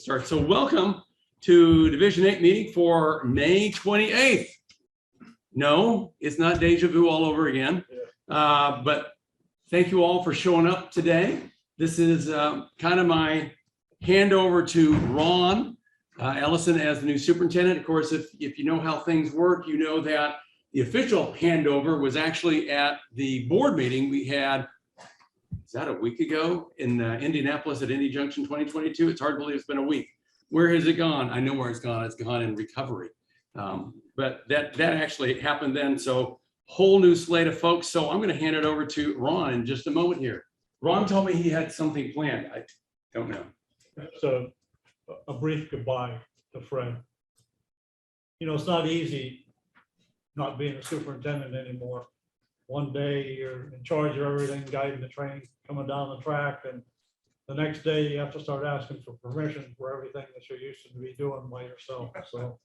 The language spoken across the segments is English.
start. So welcome to Division 8 meeting for May 28th. No, it's not deja vu all over again, but thank you all for showing up today. This is kind of my handover to Ron Ellison as the new superintendent. Of course, if you know how things work, you know that the official handover was actually at the board meeting we had, is that a week ago in Indianapolis at Indy Junction 2022? It's hard to believe it's been a week. Where has it gone? I know where it's gone. It's gone in recovery. But that actually happened then. So whole new slate of folks. So I'm going to hand it over to Ron in just a moment here. Ron told me he had something planned. I don't know. So a brief goodbye to Fred. You know, it's not easy not being a superintendent anymore. One day you're in charge of everything, guiding the train, coming down the track, and the next day you have to start asking for permission for everything that you're used to be doing by yourself. So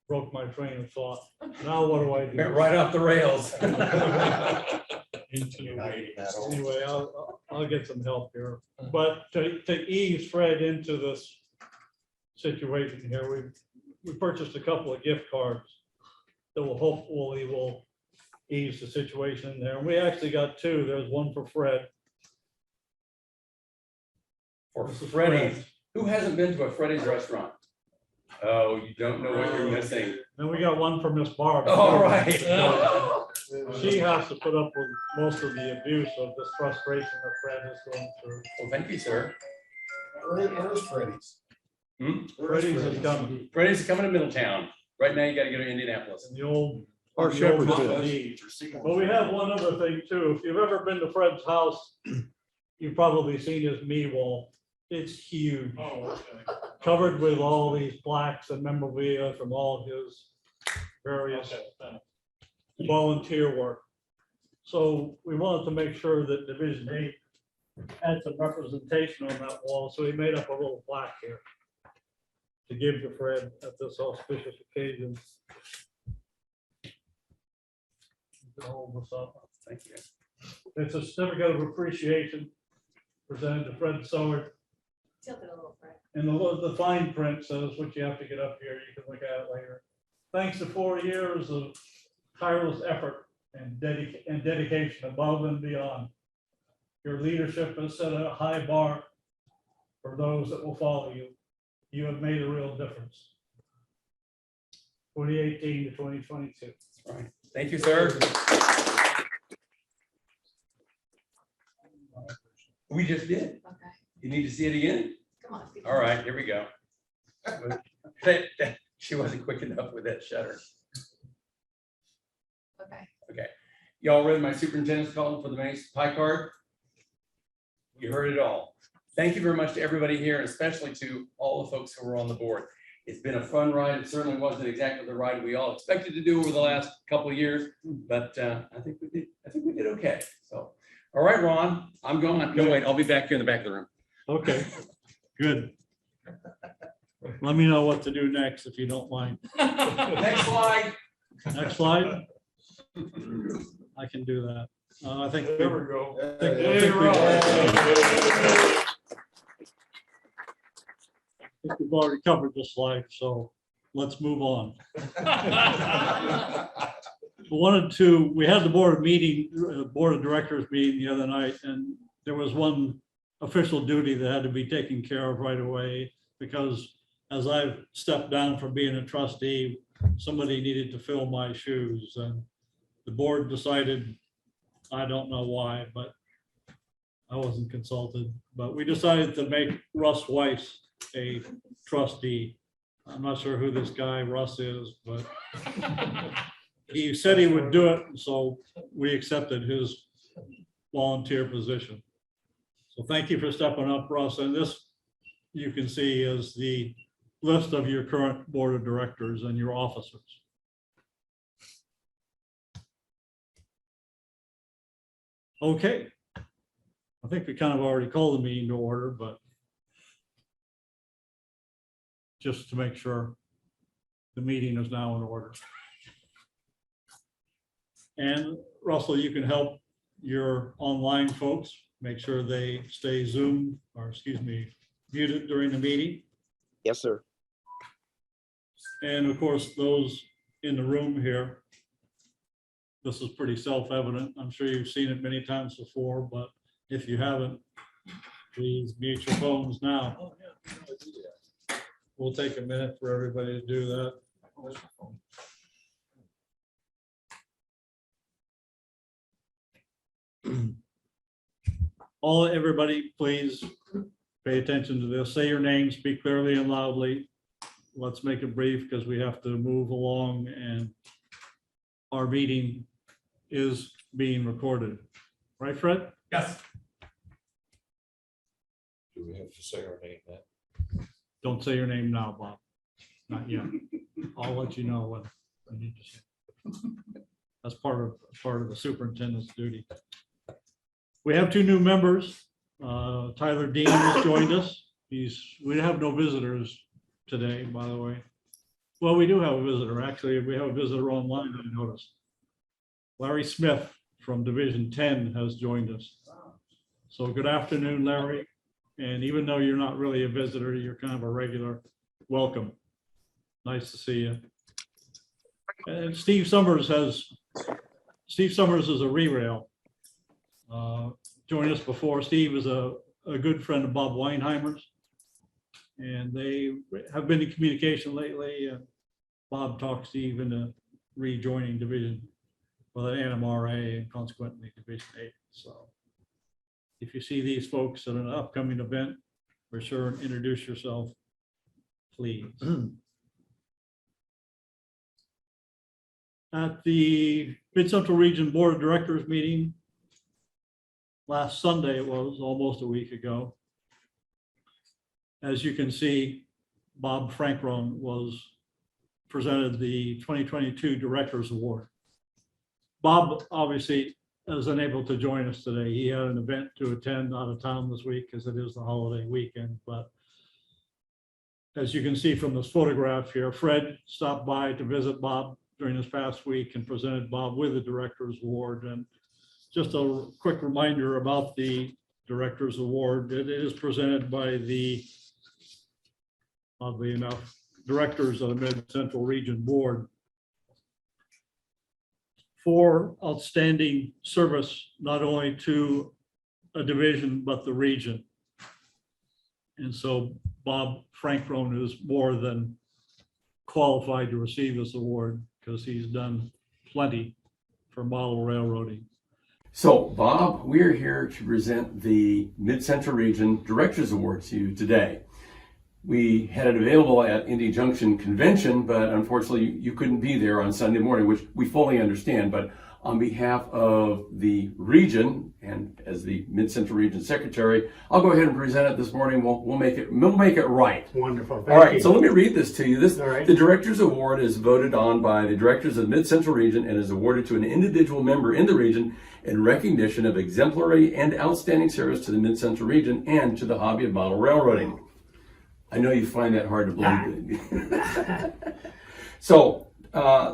broke my train of thought. Now what do I do? Went right off the rails. Anyway, I'll get some help here. But to ease Fred into this situation here, we purchased a couple of gift cards that will hopefully ease the situation there. And we actually got two. There's one for Fred. For Freddy's. Who hasn't been to a Freddy's restaurant? Oh, you don't know what you're missing. Then we got one for Miss Barb. All right. She has to put up with most of the abuse of this frustration that Fred is going through. Well, thank you, sir. Where's Freddy's? Freddy's is coming. Freddy's is coming to Middletown. Right now, you got to go to Indianapolis. And the old. Or the old Shepherd's Mountain. But we have one other thing too. If you've ever been to Fred's house, you've probably seen his knee wall. It's huge. Oh, okay. Covered with all these plaques and memorabilia from all his various volunteer work. So we wanted to make sure that Division 8 had some representation on that wall. So we made up a little plaque here to give to Fred at this auspicious occasion. You can hold this up. Thank you. It's a certificate of appreciation presented to Fred Soward. Tilt it a little, Fred. And the fine print says what you have to get up here. You can look at it later. Thanks to 4 years of tireless effort and dedication above and beyond. Your leadership has set a high bar for those that will follow you. You have made a real difference. 2018 to 2022. That's right. Thank you, sir. We just did. Okay, You need to see it again? come on. All right, here we go. She wasn't quick enough with that shutter. Okay. Okay. Y'all read my superintendent's call for the May pie card? You heard it all. Thank you very much to everybody here, and especially to all the folks who were on the board. It's been a fun ride. It certainly wasn't exactly the ride we all expected to do over the last couple of years, but I think we did okay. So, all right, Ron, I'm gone. No, wait, I'll be back here in the back of the room. Okay, good. Let me know what to do next if you don't mind. Next slide. Next slide. I can do that. I think There we go. I think we've already covered this slide, so let's move on. We had the board of directors meeting the other night, and there was one official duty that had to be taken care of right away, because as I've stepped down from being a trustee, somebody needed to fill my shoes, and the board decided, I don't know why, but I wasn't consulted, but we decided to make Russ Weiss a trustee. I'm not sure who this guy Russ is, but he said he would do it, so we accepted his volunteer position. So thank you for stepping up, Russ. And this, you can see, is the list of your current board of directors and your officers. Okay. I think we kind of already called the meeting to order, but just to make sure the meeting is now in order. And Russell, you can help your online folks, make sure they stay Zoom, or excuse me, muted during the meeting. Yes, sir. And of course, those in the room here, this is pretty self-evident. I'm sure you've seen it many times before, but if you haven't, please mute your phones now. We'll take a minute for everybody to do that. Everybody, please pay attention to this. Say your name, speak clearly and loudly. Let's make it brief because we have to move along and our meeting is being recorded. Right, Fred? Yes. Do we have to say our name then? Don't say your name now, Bob. Not yet. I'll let you know when I need to say. That's part of the superintendent's duty. We have two new members. Tyler Dean has joined us. We have no visitors today, by the way. Well, we do have a visitor. Actually, we have a visitor online, I noticed. Larry Smith from Division 10 has joined us. So good afternoon, Larry. And even though you're not really a visitor, you're kind of a regular. Welcome. Nice to see you. And Steve Summers is a re-rail. Joined us before. Steve is a good friend of Bob Weinheimer's. And they have been in communication lately. Bob talked Steve into rejoining Division, well, the NMRA and consequently Division 8. So if you see these folks at an upcoming event, for sure, introduce yourself, please. At the Mid-Central Region Board of Directors meeting last Sunday, it was almost a week ago. As you can see, Bob Frankrone was presented the 2022 Directors Award. Bob obviously is unable to join us today. He had an event to attend out of town this week because it is the holiday weekend. But as you can see from this photograph here, Fred stopped by to visit Bob during this past week and presented Bob with the Directors Award. And just a quick reminder about the Directors Award. It is presented by the, oddly enough, directors of the Mid-Central Region Board for outstanding service, not only to a division, but the region. And so Bob Frankrone is more than qualified to receive this award because he's done plenty for model railroading. So, Bob, we're here to present the Mid-Central Region Directors Award to you today. We had it available at Indy Junction Convention, but unfortunately you couldn't be there on Sunday morning, which we fully understand. But on behalf of the region and as the Mid-Central Region Secretary, I'll go ahead and present it this morning. We'll make it right. Wonderful. Thank All right, you. so let me read this to you. All right. The Directors Award is voted on by the directors of the Mid-Central Region and is awarded to an individual member in the region in recognition of exemplary and outstanding service to the Mid-Central Region and to the hobby of model railroading. I know you find that hard to believe. So,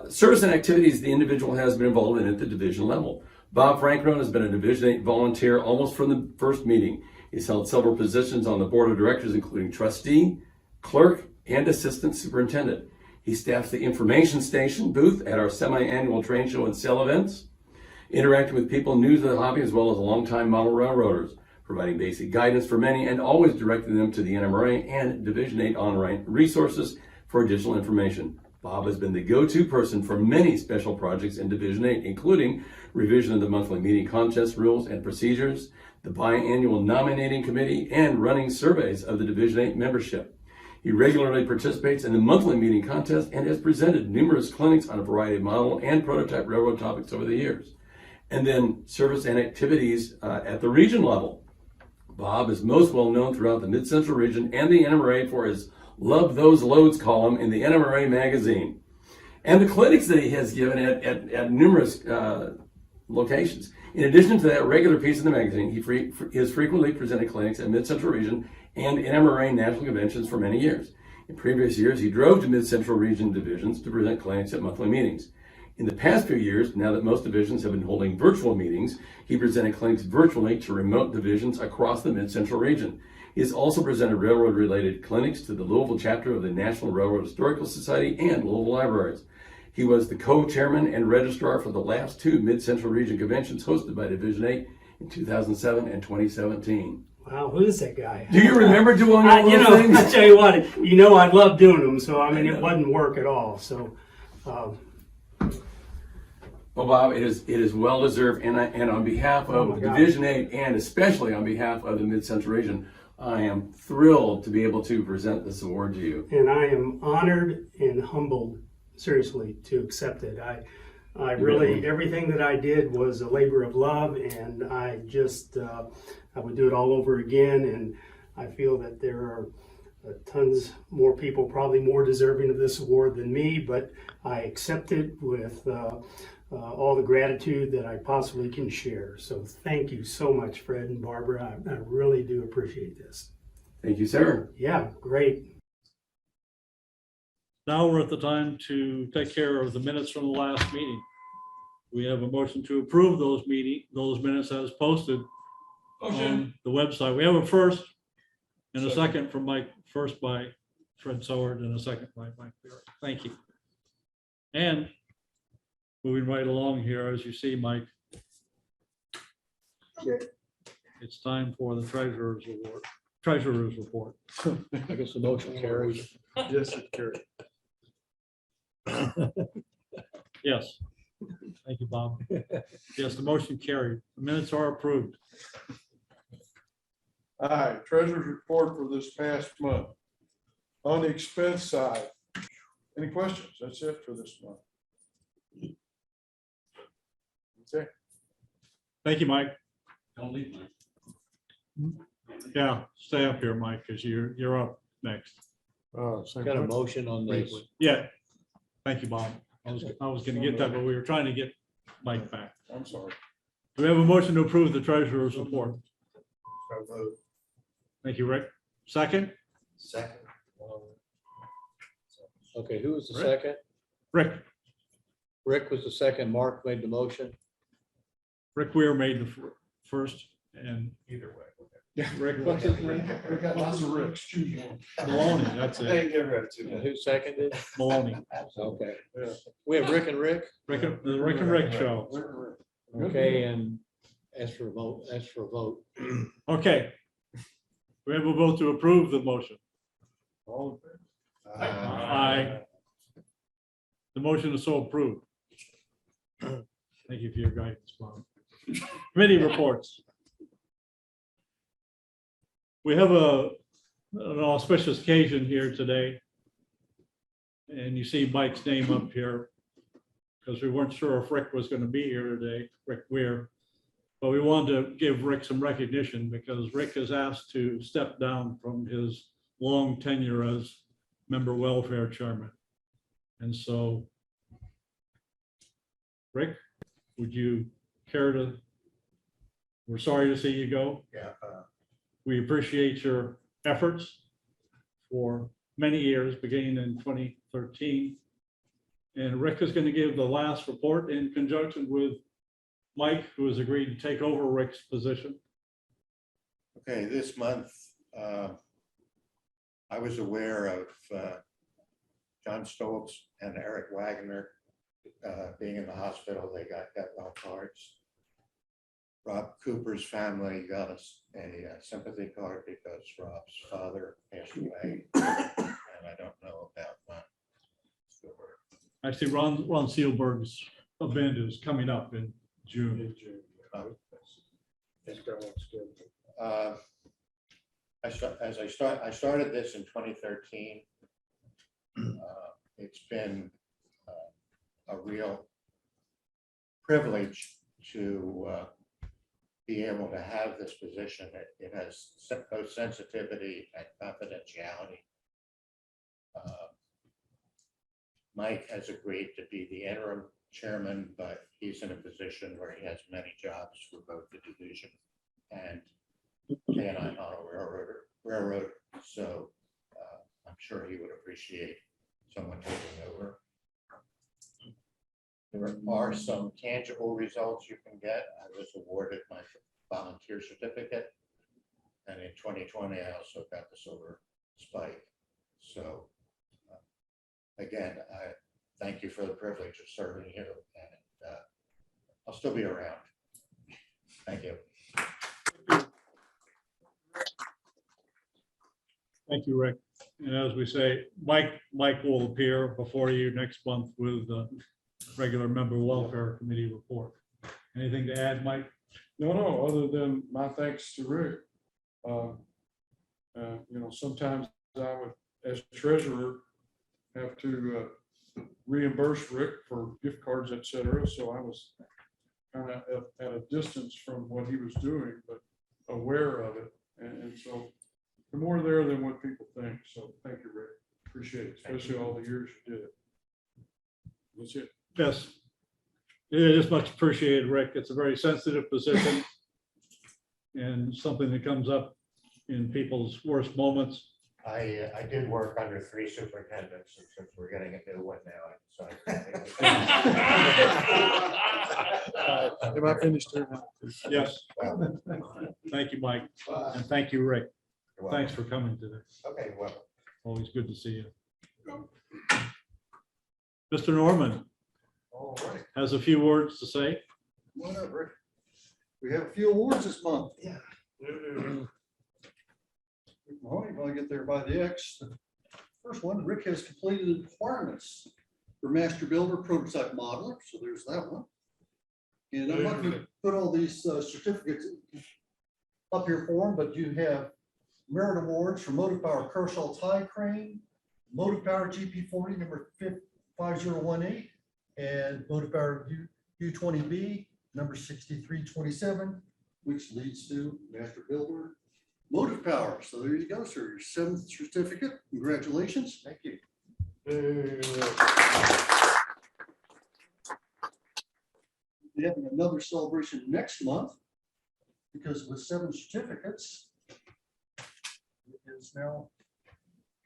service and activities the individual has been involved in at the division level. Bob Frankrone has been a Division 8 volunteer almost from the first meeting. He's held several positions on the board of directors, including trustee, clerk, and assistant superintendent. He staffs the information station booth at our semi-annual train show and sale events, interacting with people new to the hobby as well as longtime model railroaders, providing basic guidance for many and always directing them to the NMRA and Division 8 online resources for additional information. Bob has been the go-to person for many special projects in Division 8, including revision of the monthly meeting contest rules and procedures, the biannual nominating committee, and running surveys of the Division 8 membership. He regularly participates in the monthly meeting contest and has presented numerous clinics on a variety of model and prototype railroad topics over the years. And then service and activities at the region level. Bob is most well known throughout the Mid-Central Region and the NMRA for his Love Those Loads column in the NMRA magazine, and the clinics that he has given at numerous locations. In addition to that regular piece in the magazine, he has frequently presented clinics at Mid-Central Region and NMRA national conventions for many years. In previous years, he drove to Mid-Central Region divisions to present clinics at monthly meetings. In the past few years, now that most divisions have been holding virtual meetings, he presented clinics virtually to remote divisions across the Mid-Central Region. He has also presented railroad-related clinics to the Louisville chapter of the National Railroad Historical Society and Louisville Libraries. He was the co-chairman and registrar for the last two Mid-Central Region conventions hosted by Division 8 in 2007 and 2017. Wow, who is that guy? Do you remember doing all You those know, things? I tell you what, I love doing them. So I mean, it wasn't work at all. So, Well, Bob, it is well deserved, and on behalf Oh of my God. Division 8 and especially on behalf of the Mid-Central Region, I am thrilled to be able to present this award to you. and I am honored and humbled, seriously, to accept it. I really, everything that I did was a labor of love, and I just, I would do it all over again. And I feel that there are tons more people probably more deserving of this award than me, but I accept it with all the gratitude that I possibly can share. So thank you so much, Fred and Barbara. I really do appreciate this. Thank you, sir. Yeah, great. Now we're at the time to take care of the minutes from the last meeting. We have a motion to approve those minutes as posted on the website. We have a first and a second from Mike, first by Fred Soward and a second by Mike Wehr. Thank you. And moving right along here, as you see, Mike, it's time for the treasurer's report. I guess the motion carries. Yes, it carried. Yes. Thank you, Bob. Yes, the motion carried. The minutes are approved. All right, treasurer's report for this past month. On the expense side, any questions? That's it for this month. Okay, Thank you, Mike. Don't leave, Mike. Yeah, stay up here, Mike, because you're up next. Got a motion on this. Yeah. Thank you, Bob. I was gonna get that, but we were trying to get Mike back. I'm sorry. Do we have a motion to approve the treasurer's report? So moved. Thank you, Rick. Second? Second. Okay, who was the Rick. second? Rick. Rick was the second. Mark made the motion. Rick Weir made the first and Either way. Rick, what's his name? We got lots of Ricks. Choose one. Maloney, that's it. And who seconded? Maloney. Okay. Yeah. We have Rick and Rick. The Rick and Rick show. Okay, and ask for a vote. Okay. We have a vote to approve the motion. All in favor? Aye. The motion is so approved. Thank you for your guidance, Bob. Committee reports. We have an auspicious occasion here today. And you see Mike's name up here because we weren't sure if Rick was going to be here today, Rick Weir. But we wanted to give Rick some recognition because Rick is asked to step down from his long tenure as member welfare chairman. And so, Rick, would you care to, we're sorry to see you go. Yeah. We appreciate your efforts for many years, beginning in 2013. And Rick is going to give the last report in conjunction with Mike, who has agreed to take over Rick's position. Okay, this month, I was aware of John Stoltz and Eric Wagner being in the hospital. They got death cards. Rob Cooper's family got us a sympathy card because Rob's father passed away. And I don't know about Ron Spielberg. Actually, Ron Seelberg's event is coming up in June. I started this in 2013. It's been a real privilege to be able to have this position. It has both sensitivity and confidentiality. Mike has agreed to be the interim chairman, but he's in a position where he has many jobs for both the division and K&I Model Railroad. So I'm sure he would appreciate someone taking over. There are some tangible results you can get. I was awarded my volunteer certificate And in 2020, I also got the silver spike. So again, I thank you for the privilege of serving you, and I'll still be around. Thank you. Thank you, Rick. And as we say, Mike will appear before you next month with the regular member welfare committee report. Anything to add, Mike? No, other than my thanks to Rick. Sometimes I would, as treasurer, have to reimburse Rick for gift cards, et cetera. So I was kind of at a distance from what he was doing, but aware of it. And so you're more there than what people think. So thank you, Rick. Appreciate it, especially all the years you did it. That's it. Yes. It is much appreciated, Rick. It's a very sensitive position and something that comes up in people's worst moments. I did work under 3 superintendents, and since we're getting a new one now, Am I finished here now? Yes. well, Thank you, Mike. And thank you, Rick. well, Thanks for coming today. okay, well, Always good to see you. Mr. Norman All right, has a few words to say. come on up, Rick. We have a few awards this month. Yeah. Mahoney, when I get there by the X. The first one, Rick has completed the requirements for master builder prototype modeler, so there's that one. And I'm not gonna put all these certificates up here for him, but you have merit awards for Motive Power Kershaw tie crane, Motive Power GP40 number 5018, and Motive Power U20B number 6327, which leads to master builder Motive Power. So there you go, sir. Your 7th certificate. Congratulations. thank you. We're having another celebration next month because with 7 certificates, it is now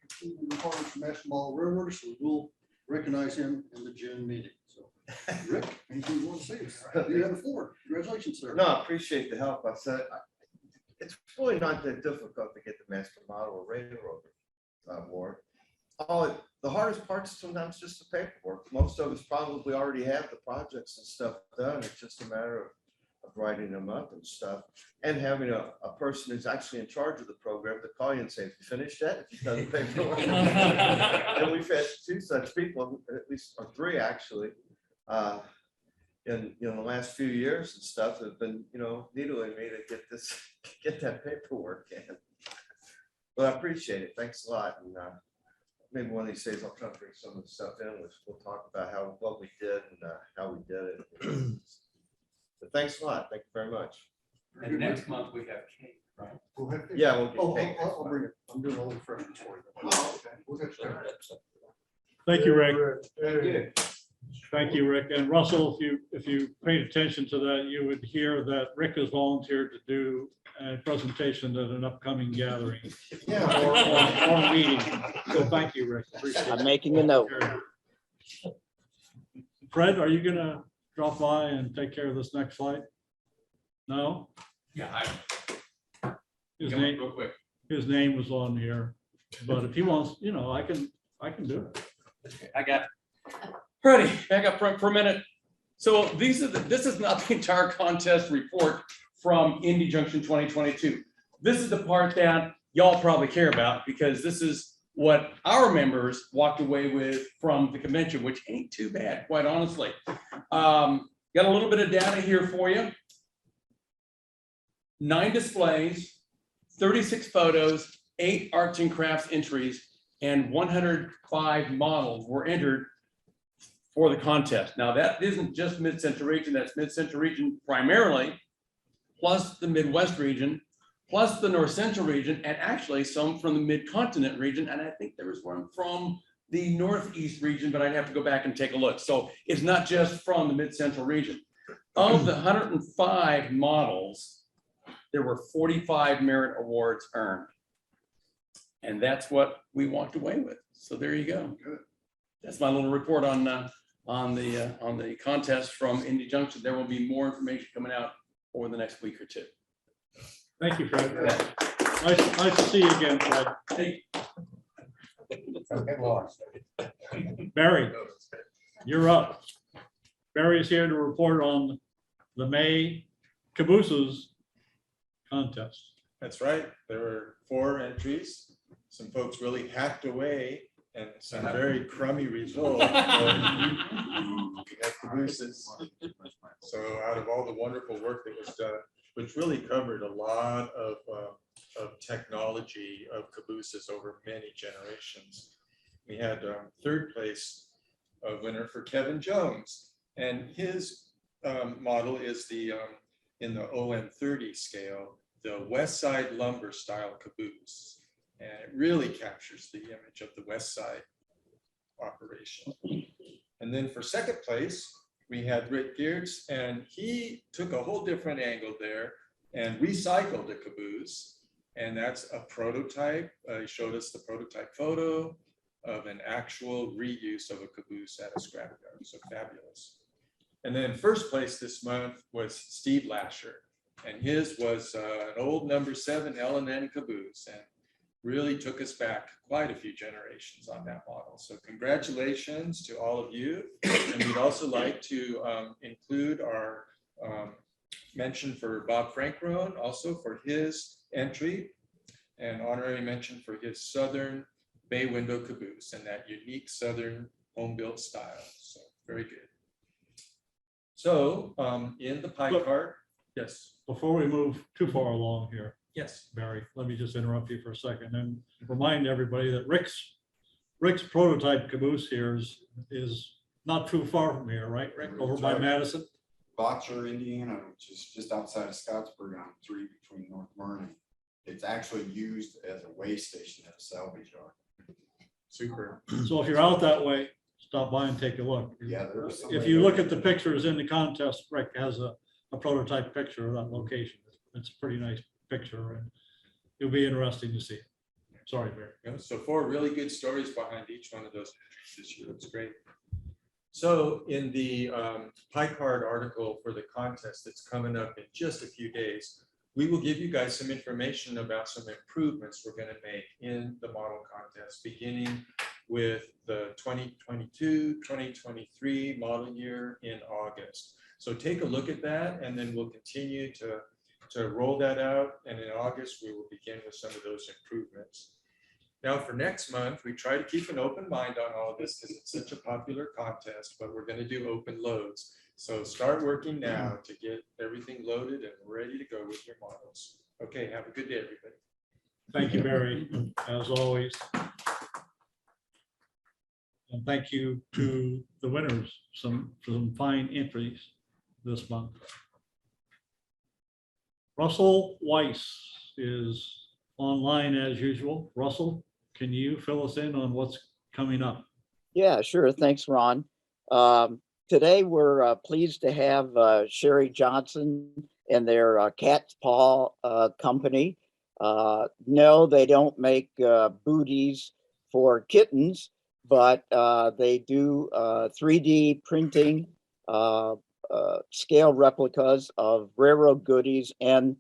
completely required for National Model Railroad, so we'll recognize him in the June meeting. So, Rick, anything you want to say? You have the floor. Congratulations, sir. No, I appreciate the help. I said, it's really not that difficult to get the master model of railroad award. The hardest part is sometimes just the paperwork. Most of us probably already have the projects and stuff done. It's just a matter of writing them up and stuff, and having a person who's actually in charge of the program to call you and say, "Have you finished that? Have you done the paperwork?" And we've had 2 such people, at least, or 3 actually, in the last few years and stuff, have been needling me to get that paperwork in. But I appreciate it. Thanks a lot. And maybe one of these days I'll try to bring some of the stuff in. We'll talk about what we did and how we did it. But thanks a lot. Thank you very much. And next month we have cake, right? We'll have to- Yeah, we'll get Oh, cake. I'll bring it. I'm doing all the refreshments for you. Okay, we'll get you. Thank you, Rick. Thank you. Thank you, Rick. And Russell, if you paid attention to that, you would hear that Rick has volunteered to do a presentation at an upcoming gathering or meeting. So thank you, Rick. Appreciate I'm it. making a note. Fred, are you gonna drop by and take care of this next flight? No? Yeah, His come up name, real quick. his name was on here, but if he wants, I can do it. I got it. Ready, back up for a minute. So this is not the entire contest report from Indy Junction 2022. This is the part that y'all probably care about, because this is what our members walked away with from the convention, which ain't too bad, quite honestly. Got a little bit of data here for you. 9 displays, 36 photos, 8 arts and crafts entries, and 105 models were entered for the contest. Now that isn't just Mid-Central region, that's Mid-Central region primarily, plus the Midwest region, plus the North Central region, and actually some from the Mid-Continent region. And I think there was one from the Northeast region, but I'd have to go back and take a look. So it's not just from the Mid-Central region. Of the 105 models, there were 45 merit awards earned. And that's what we walked away with. So there you go. That's my little report on the contest from Indy Junction. There will be more information coming out over the next week or 2. Thank you, Fred. Nice to see you again, Fred. Barry, you're up. Barry's here to report on the May cabooses contest. That's right. There were 4 entries. Some folks really hacked away and some very crummy results. We had cabooses. So out of all the wonderful work that was done, which really covered a lot of technology of cabooses over many generations. We had 3rd place winner for Kevin Jones, and his model is the in the OM30 scale, the West Side lumber style caboose, and it really captures the image of the West Side operation. And then for 2nd place, we had Rick Geertz, and he took a whole different angle there and recycled a caboose. And that's a prototype. He showed us the prototype photo of an actual reuse of a caboose at a scrapyard. So fabulous. And then 1st place this month was Steve Lasher. And his was an old number 7 L&N caboose, and really took us back quite a few generations on that model. So congratulations to all of you. And we'd also like to include our mention for Bob Frankrone, also for his entry, and honorary mention for his Southern bay window caboose and that unique Southern home-built style. So very good. So in the pie cart, yes. Before we move too far along here, Yes. Barry, let me just interrupt you for a second and remind everybody that Rick's prototype caboose here is not too far from here, right, Rick? Over by Madison? Botcher, Indiana, which is just outside of Scottsburg on 3 between North Vernon. It's actually used as a way station at a salvage yard. Super. So if you're out that way, stop by and take a look. Yeah, there's. If you look at the pictures in the contest, Rick has a prototype picture of that location. It's a pretty nice picture, and it'll be interesting to see. Sorry, Barry. Yeah, so 4 really good stories behind each one of those entries this year. That's great. So in the pie card article for the contest that's coming up in just a few days, we will give you guys some information about some improvements we're going to make in the model contest, beginning with the 2022-2023 model year in August. So take a look at that, and then we'll continue to roll that out. And in August, we will begin with some of those improvements. Now for next month, we try to keep an open mind on all of this because it's such a popular contest, but we're going to do open loads. So start working now to get everything loaded and ready to go with your models. Okay, have a good day, everybody. Thank you, Barry, as always. And thank you to the winners, for some fine entries this month. Russell Weiss is online as usual. Russell, can you fill us in on what's coming up? Yeah, sure. Thanks, Ron. Today, we're pleased to have Sherry Johnson and their Cat's Paw company. No, they don't make booties for kittens, but they do 3D printing scale replicas of railroad goodies and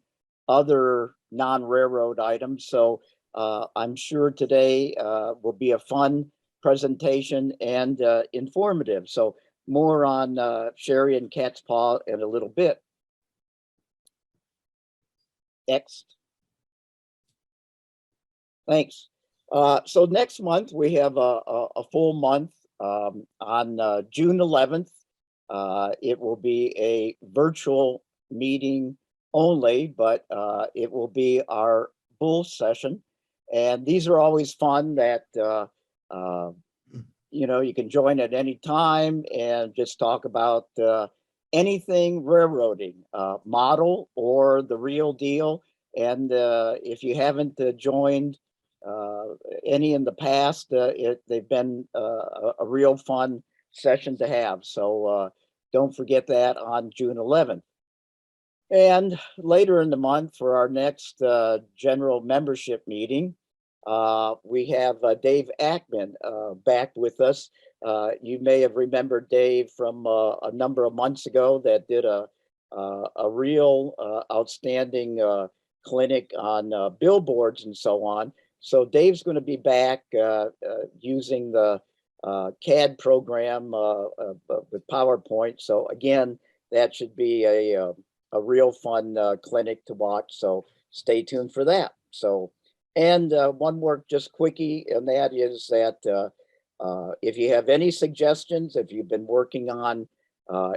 other non-railroad items. So I'm sure today will be a fun presentation and informative. So more on Sherry and Cat's Paw in a little bit. Next. Thanks. So next month we have a full month on June 11th. It will be a virtual meeting only, but it will be our bull session. And these are always fun that, you can join at any time and just talk about anything railroading, model or the real deal. And if you haven't joined any in the past, they've been a real fun session to have. So don't forget that on June 11th. And later in the month for our next general membership meeting, we have Dave Ackman back with us. You may have remembered Dave from a number of months ago that did a real outstanding clinic on billboards and so on. So Dave's going to be back using the CAD program with PowerPoint. So again, that should be a real fun clinic to watch. So stay tuned for that. So, and one more just quickie, and that is that if you have any suggestions, if you've been working on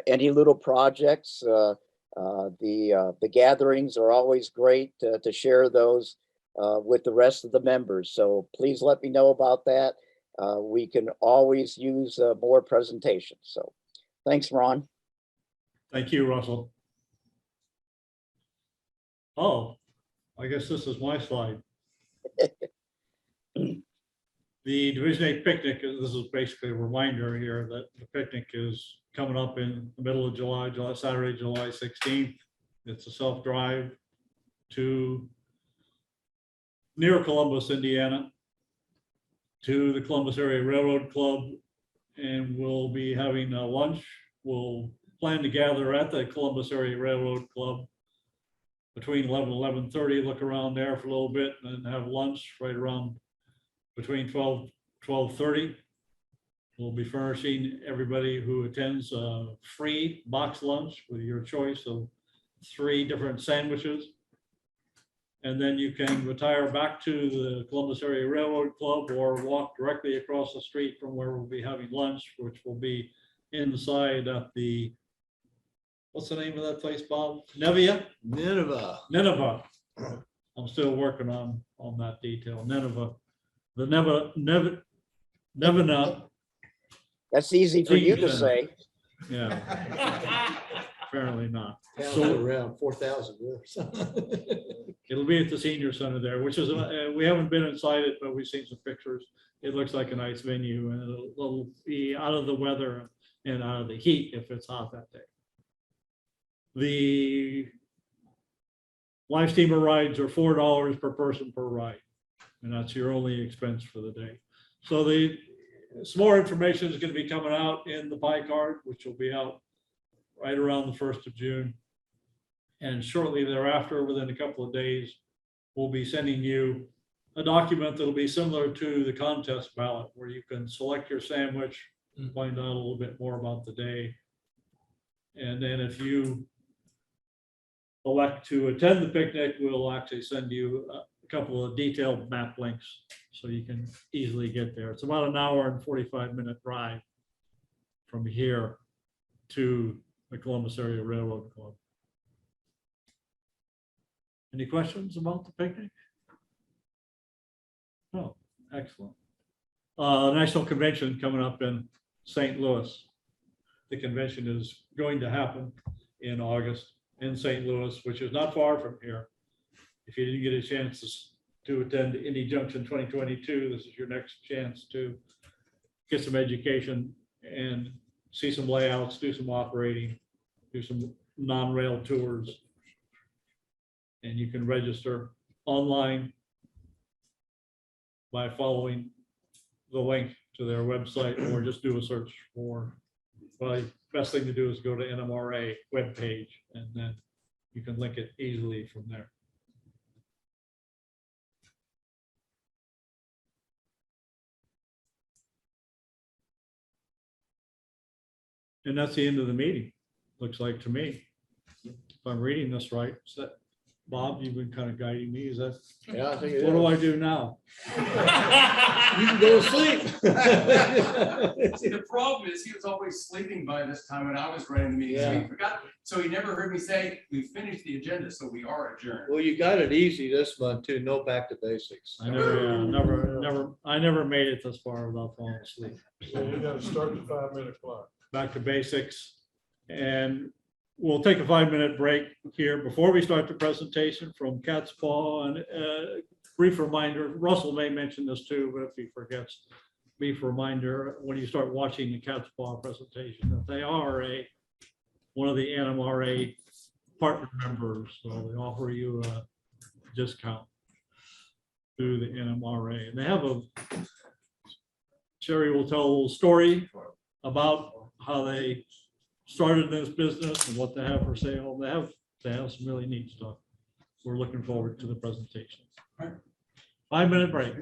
any little projects, the gatherings are always great to share those with the rest of the members. So please let me know about that. We can always use more presentations. So thanks, Ron. Thank you, Russell. Oh, I guess this is my slide. The Division 8 picnic, this is basically a reminder here that the picnic is coming up in the middle of July, Saturday, July 16th. It's a self-drive to near Columbus, Indiana, to the Columbus Area Railroad Club, and we'll be having a lunch. We'll plan to gather at the Columbus Area Railroad Club between 11 and 11:30, look around there for a little bit, and then have lunch right around between 12:30. We'll be furnishing everybody who attends a free box lunch with your choice of 3 different sandwiches. And then you can retire back to the Columbus Area Railroad Club or walk directly across the street from where we'll be having lunch, which will be inside at the, what's the name of that place, Bob? Nineveh. I'm still working on that detail. Nineveh. The Nevada. That's easy for you to say. Yeah. Apparently not. So around 4,000 rooms. It'll be at the senior center there, which is, we haven't been inside it, but we've seen some pictures. It looks like a nice venue, and it'll be out of the weather and out of the heat if it's hot that day. The live steamer rides are $4 per person per ride, and that's your only expense for the day. So some more information is going to be coming out in the pie card, which will be out right around the 1st of June. And shortly thereafter, within a couple of days, we'll be sending you a document that'll be similar to the contest ballot, where you can select your sandwich, find out a little bit more about the day. And then if you elect to attend the picnic, we'll actually send you a couple of detailed map links so you can easily get there. It's about an hour and 45-minute drive from here to the Columbus Area Railroad Club. Any questions about the picnic? Oh, excellent. National Convention coming up in St. Louis. The convention is going to happen in August in St. Louis, which is not far from here. If you didn't get a chance to attend Indy Junction 2022, this is your next chance to get some education and see some layouts, do some operating, do some non-rail tours. And you can register online by following the link to their website, or just do a search for, well, best thing to do is go to NMRA webpage, and then you can link it easily from there. And that's the end of the meeting, looks like to me. If I'm reading this right, is that, Bob, you've been kind of guiding me, is that? Yeah, I think it What do I is. do now? You can go to sleep. See, the problem is he was always sleeping by this time when I was running the meeting, so he Yeah. forgot. So he never heard me say, we finished the agenda, so we are adjourned. Well, you got it easy this month too. No back to basics. I never made it this far without falling asleep. So you gotta start the 5-minute clock. Back to basics. And we'll take a 5-minute break here before we start the presentation from Cat's Paw. And brief reminder, Russell may mention this too, but if he forgets, brief reminder, when you start watching the Cat's Paw presentation, that they are one of the NMRA partner members. So they offer you a discount through the NMRA. And they have Sherry will tell a little story about how they started this business and what they have for sale. They have some really neat stuff. we're looking forward to the presentations. 5-minute break.